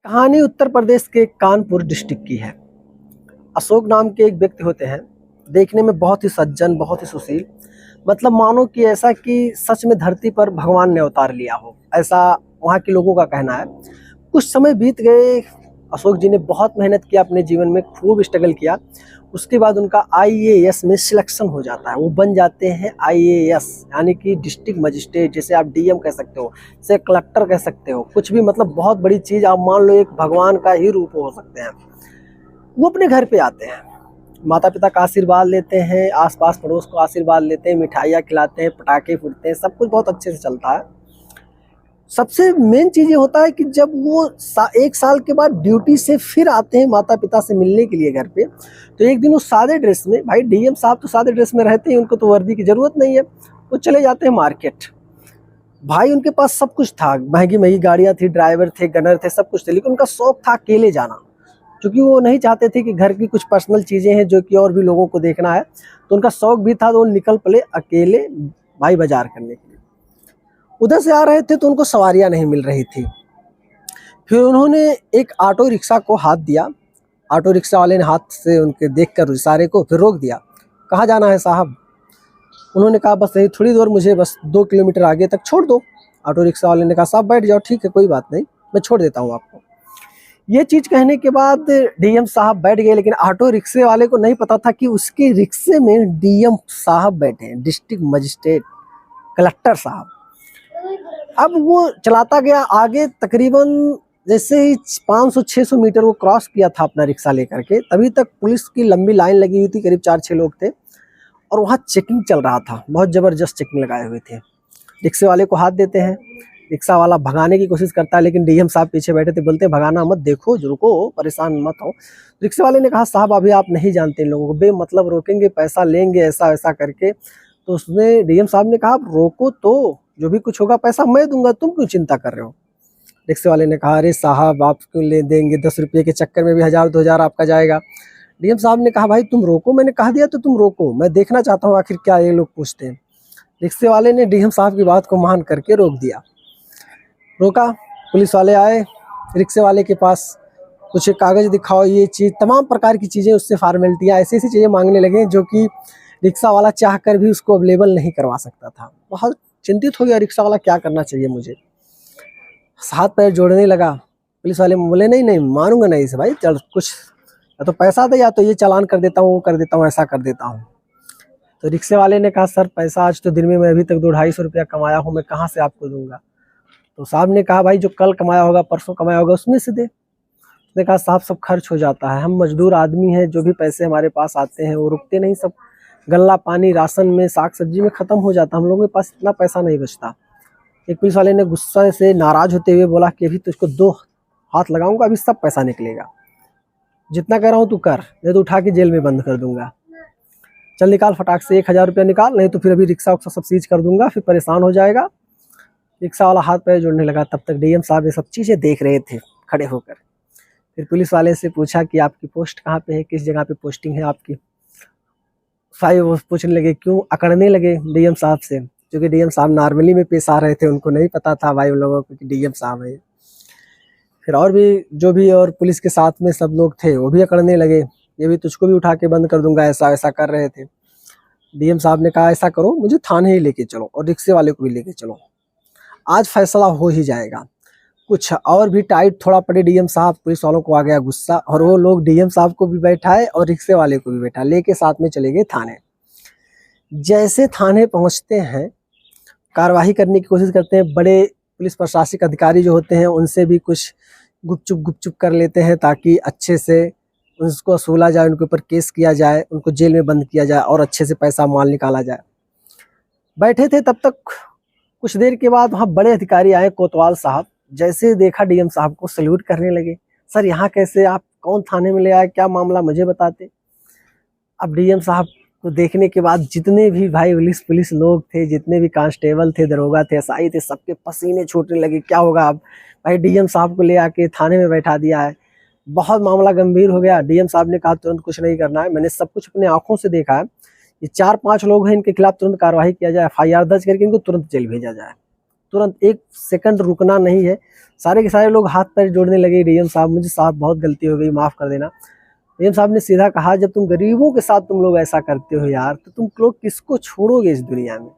कहानी उत्तर प्रदेश के कानपुर डिस्ट्रिक्ट की है। अशोक नाम के एक व्यक्ति होते हैं। देखने में बहुत ही सज्जन, बहुत ही सुशील, मतलब मानो कि ऐसा कि सच में धरती पर भगवान ने अवतार लिया हो, ऐसा वहाँ के लोगों का कहना है। कुछ समय बीत गए, अशोक जी ने बहुत मेहनत किया, अपने जीवन में खूब स्ट्रगल किया। उसके बाद उनका आईएएस में सिलेक्शन हो जाता है, वो बन जाते हैं आईएएस, यानी कि डिस्ट्रिक्ट मजिस्ट्रेट। जैसे आप डीएम कह सकते हो, जैसे कलेक्टर कह सकते हो, कुछ भी, मतलब बहुत बड़ी चीज़। आप मान लो एक भगवान का ही रूप हो सकते हैं। वो अपने घर पे आते हैं, माता पिता का आशीर्वाद लेते हैं, आसपास पड़ोस को आशीर्वाद लेते हैं, मिठाइयाँ खिलाते हैं, पटाखे फूटते हैं, सब कुछ बहुत अच्छे से चलता है। सबसे मेन चीज़ ये होता है कि जब वो 1 साल के बाद ड्यूटी से फिर आते हैं माता पिता से मिलने के लिए घर पे, तो एक दिन वो सादे ड्रेस में, भाई डीएम साहब तो सादे ड्रेस में रहते हैं, उनको तो वर्दी की ज़रूरत नहीं है, वो चले जाते हैं मार्केट। भाई उनके पास सब कुछ था, महंगी महंगी गाड़ियाँ थी, ड्राइवर थे, गनर थे, सब कुछ थे, लेकिन उनका शौक था अकेले जाना, क्योंकि वो नहीं चाहते थे कि घर की कुछ पर्सनल चीज़ें हैं जो कि और भी लोगों को देखना है। तो उनका शौक भी था, तो वो निकल पड़े अकेले भाई बाजार करने के लिए। उधर से आ रहे थे तो उनको सवारियां नहीं मिल रही थी। फिर उन्होंने एक ऑटो रिक्शा को हाथ दिया। ऑटो रिक्शा वाले ने हाथ से उनके देखकर इशारे को फिर रोक दिया। कहाँ जाना है साहब? उन्होंने कहा बस यही थोड़ी दूर, मुझे बस 2 किलोमीटर आगे तक छोड़ दो। ऑटो रिक्शा वाले ने कहा साहब बैठ जाओ, ठीक है कोई बात नहीं, मैं छोड़ देता हूँ आपको। ये चीज़ कहने के बाद डीएम साहब बैठ गए, लेकिन ऑटो रिक्शे वाले को नहीं पता था कि उसके रिक्शे में डीएम साहब बैठे हैं, डिस्ट्रिक्ट मजिस्ट्रेट, कलेक्टर साहब। अब वो चलाता गया आगे, तकरीबन जैसे ही 500-600 मीटर वो क्रॉस किया था अपना रिक्शा लेकर के, तभी तक पुलिस की लंबी लाइन लगी हुई थी, करीब 4-6 लोग थे, और वहाँ चेकिंग चल रहा था, बहुत ज़बरदस्त चेकिंग लगाए हुए थे। रिक्शे वाले को हाथ देते हैं, रिक्शा वाला भगाने की कोशिश करता है, लेकिन डीएम साहब पीछे बैठे थे, बोलते हैं भगाना मत, देखो रुको, परेशान मत हो। रिक्शे वाले ने कहा साहब अभी आप नहीं जानते इन लोगों को, बेमतलब रोकेंगे, पैसा लेंगे, ऐसा ऐसा करके। तो उसने, डीएम साहब ने कहा आप रोको तो, जो भी कुछ होगा पैसा मैं दूंगा, तुम क्यों चिंता कर रहे हो? रिक्शे वाले ने कहा अरे साहब आप क्यों ले देंगे, 10 रुपये के चक्कर में भी 1000-2000 आपका जाएगा। डीएम साहब ने कहा भाई तुम रोको, मैंने कहा दिया तो तुम रोको, मैं देखना चाहता हूँ आखिर क्या ये लोग पूछते हैं। रिक्शे वाले ने डीएम साहब की बात को मान करके रोक दिया। रोका, पुलिस वाले आए रिक्शे वाले के पास, कुछ कागज़ दिखाओ, ये चीज़, तमाम प्रकार की चीज़ें, उससे फॉर्मेलिटियाँ, ऐसी ऐसी चीज़ें मांगने लगे जो कि रिक्शा वाला चाह कर भी उसको अवेलेबल नहीं करवा सकता था। बहुत चिंतित हो गया रिक्शा वाला, क्या करना चाहिए मुझे, हाथ पैर जोड़ने लगा। पुलिस वाले बोले नहीं नहीं मारूंगा नहीं इसे भाई, चल कुछ या तो पैसा दे या तो ये चालान कर देता हूँ, वो कर देता हूँ, ऐसा कर देता हूँ। तो रिक्शे वाले ने कहा सर पैसा आज तो दिन में मैं अभी तक 200-250 रुपया कमाया हूँ, मैं कहाँ से आपको दूंगा? तो साहब ने कहा भाई जो कल कमाया होगा, परसों कमाया होगा, उसमें से दे। उसने कहा साहब सब खर्च हो जाता है, हम मजदूर आदमी हैं, जो भी पैसे हमारे पास आते हैं वो रुकते नहीं, सब गल्ला पानी राशन में, साग सब्जी में ख़त्म हो जाता, हम लोगों के पास इतना पैसा नहीं बचता। एक पुलिस वाले ने गुस्सा से नाराज होते हुए बोला कि अभी तो इसको 2 हाथ लगाऊंगा, अभी सब पैसा निकलेगा, जितना कह रहा हूँ तू कर, नहीं तो उठा के जेल में बंद कर दूंगा। चल निकाल फटाक से 1000 रुपया निकाल, नहीं तो फिर अभी रिक्शा उक्सा सब सीज कर दूंगा, फिर परेशान हो जाएगा। रिक्शा वाला हाथ पैर जोड़ने लगा। तब तक डीएम साहब ये सब चीज़ें देख रहे थे खड़े होकर। फिर पुलिस वाले से पूछा कि आपकी पोस्ट कहाँ पे है, किस जगह पे पोस्टिंग है आपकी? साहब वो पूछने लगे, क्यों अकड़ने लगे डीएम साहब से, क्योंकि डीएम साहब नॉर्मली में पेश आ रहे थे, उनको नहीं पता था भाई उन लोगों को कि डीएम साहब है। फिर और भी जो भी और पुलिस के साथ में सब लोग थे वो भी अकड़ने लगे, ये भी तुझको भी उठा के बंद कर दूंगा, ऐसा ऐसा कर रहे थे। डीएम साहब ने कहा ऐसा करो, मुझे थाने ही लेके चलो और रिक्शे वाले को भी लेके चलो, आज फैसला हो ही जाएगा। कुछ और भी टाइट थोड़ा पड़े डीएम साहब, पुलिस वालों को आ गया गुस्सा, और वो लोग डीएम साहब को भी बैठाए और रिक्शे वाले को भी बैठा लेके साथ में चले गए थाने। जैसे थाने पहुंचते हैं, कार्रवाई करने की कोशिश करते हैं, बड़े पुलिस प्रशासनिक अधिकारी जो होते हैं उनसे भी कुछ गुपचुप कर लेते हैं, ताकि अच्छे से उसको वसूला जाए, उनके ऊपर केस किया जाए, उनको जेल में बंद किया जाए और अच्छे से पैसा माल निकाला जाए। बैठे थे तब तक कुछ देर के बाद वहाँ बड़े अधिकारी आए, कोतवाल साहब। जैसे देखा डीएम साहब को सैल्यूट करने लगे, सर यहाँ कैसे, आप कौन थाने में ले आए, क्या मामला मुझे बताते। अब डीएम साहब को देखने के बाद जितने भी भाई पुलिस लोग थे, जितने भी कांस्टेबल थे, दरोगा थे, एसआई थे, सबके पसीने छूटने लगे, क्या होगा अब, भाई डीएम साहब को ले आके थाने में बैठा दिया है, बहुत मामला गंभीर हो गया। डीएम साहब ने कहा तुरंत कुछ नहीं करना है, मैंने सब कुछ अपने आंखों से देखा है, ये 4-5 लोग हैं, इनके खिलाफ तुरंत कार्रवाई किया जाए, एफआईआर दर्ज करके इनको तुरंत जेल भेजा जाए। तुरंत 1 सेकंड रुकना नहीं है। सारे के सारे लोग हाथ पैर जोड़ने लगे, डीएम साहब मुझे साहब बहुत गलती हो गई, माफ़ कर देना। डीएम साहब ने सीधा कहा, जब तुम गरीबों के साथ तुम लोग ऐसा करते हो यार, तो तुम लोग किसको छोड़ोगे इस दुनिया में।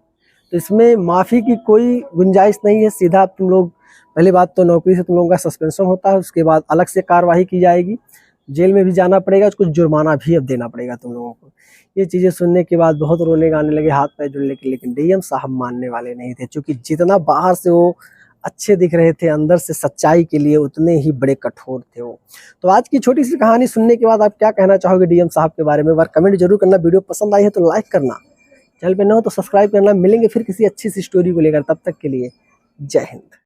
तो इसमें माफ़ी की कोई गुंजाइश नहीं है। सीधा तुम लोग, पहली बात तो नौकरी से तुम लोगों का सस्पेंशन होता है, उसके बाद अलग से कार्रवाई की जाएगी, जेल में भी जाना पड़ेगा, कुछ जुर्माना भी अब देना पड़ेगा तुम लोगों को। ये चीज़ें सुनने के बाद बहुत रोने गाने लगे, हाथ पैर जोड़ने लगे, लेकिन डीएम साहब मानने वाले नहीं थे, क्योंकि जितना बाहर से वो अच्छे दिख रहे थे, अंदर से सच्चाई के लिए उतने ही बड़े कठोर थे वो। तो आज की छोटी सी कहानी सुनने के बाद आप क्या कहना चाहोगे डीएम साहब के बारे में, एक बार कमेंट जरूर करना। वीडियो पसंद आई है तो लाइक करना, चैनल पे न हो तो सब्सक्राइब करना। मिलेंगे फिर किसी अच्छी सी स्टोरी को लेकर, तब तक के लिए जय हिंद।